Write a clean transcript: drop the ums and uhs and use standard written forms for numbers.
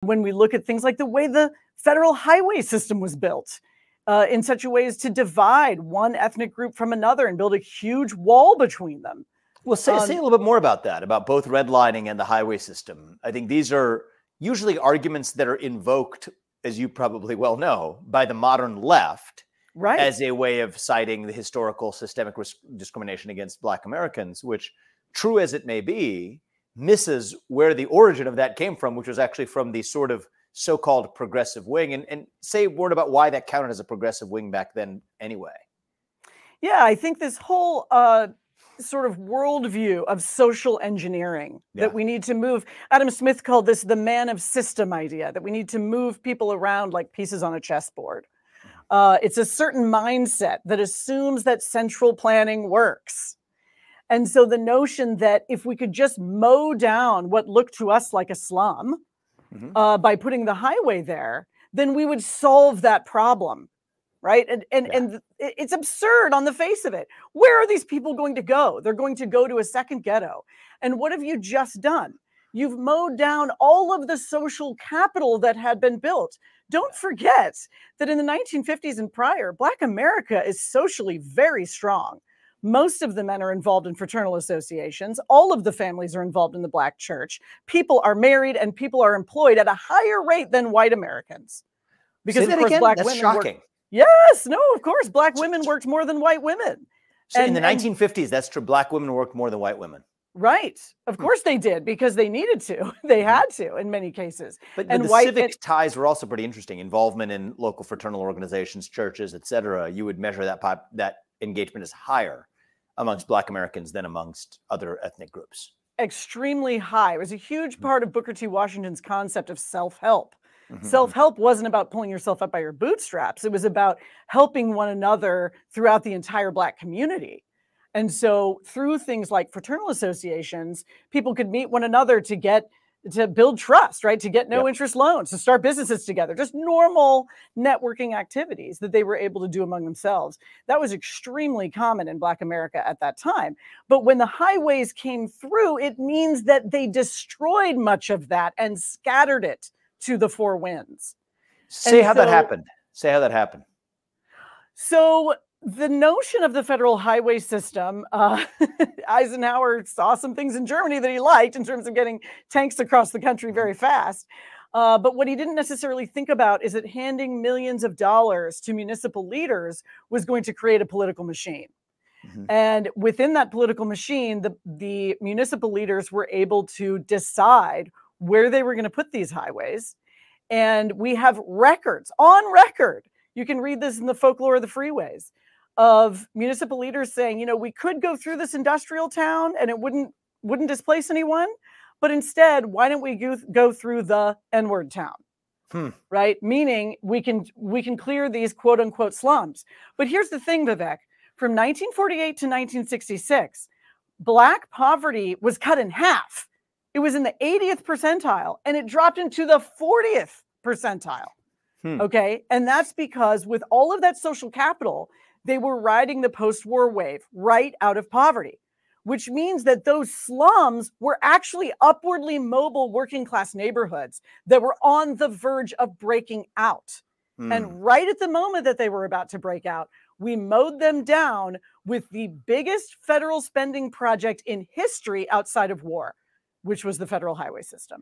When we look at things like the way the federal highway system was built, in such a way as to divide one ethnic group from another and build a huge wall between them. Well, say a little bit more about that, about both redlining and the highway system. I think these are usually arguments that are invoked, as you probably well know, by the modern left, right, as a way of citing the historical systemic discrimination against Black Americans, which, true as it may be, misses where the origin of that came from, which was actually from the sort of so-called progressive wing. And say a word about why that counted as a progressive wing back then anyway. Yeah, I think this whole sort of worldview of social engineering that we need to move. Adam Smith called this the man of system idea, that we need to move people around like pieces on a chessboard. It's a certain mindset that assumes that central planning works. And so the notion that if we could just mow down what looked to us like a slum by putting the highway there, then we would solve that problem, right? And it's absurd on the face of it. Where are these people going to go? They're going to go to a second ghetto. And what have you just done? You've mowed down all of the social capital that had been built. Don't forget that in the 1950s and prior, Black America is socially very strong. Most of the men are involved in fraternal associations. All of the families are involved in the Black church. People are married and people are employed at a higher rate than white Americans. Because of course, Black women shocking. Yes, no, of course, Black women worked more than white women. So in the 1950s, that's true. Black women worked more than white women. Right. Of course they did, because they needed to. They had to in many cases. But the civic ties were also pretty interesting. Involvement in local fraternal organizations, churches, et cetera. You would measure that engagement as higher amongst Black Americans than amongst other ethnic groups. Extremely high. It was a huge part of Booker T. Washington's concept of self-help. Self-help wasn't about pulling yourself up by your bootstraps. It was about helping one another throughout the entire Black community. And so through things like fraternal associations, people could meet one another to build trust, right? To get no interest loans, to start businesses together, just normal networking activities that they were able to do among themselves. That was extremely common in Black America at that time. But when the highways came through, it means that they destroyed much of that and scattered it to the four winds. Say how that happened. Say how that happened. So the notion of the federal highway system, Eisenhower saw some things in Germany that he liked in terms of getting tanks across the country very fast. But what he didn't necessarily think about is that handing millions of dollars to municipal leaders was going to create a political machine. And within that political machine, the municipal leaders were able to decide where they were going to put these highways. And we have records, on record, you can read this in the Folklore of the Freeways, of municipal leaders saying, you know, we could go through this industrial town and it wouldn't displace anyone, but instead, why don't we go through the N-word town, right? Meaning we can clear these quote unquote slums. But here's the thing, Vivek, from 1948 to 1966, Black poverty was cut in half. It was in the 80th percentile and it dropped into the 40th percentile. Okay. And that's because with all of that social capital, they were riding the post-war wave right out of poverty, which means that those slums were actually upwardly mobile working class neighborhoods that were on the verge of breaking out. And right at the moment that they were about to break out, we mowed them down with the biggest federal spending project in history outside of war, which was the federal highway system.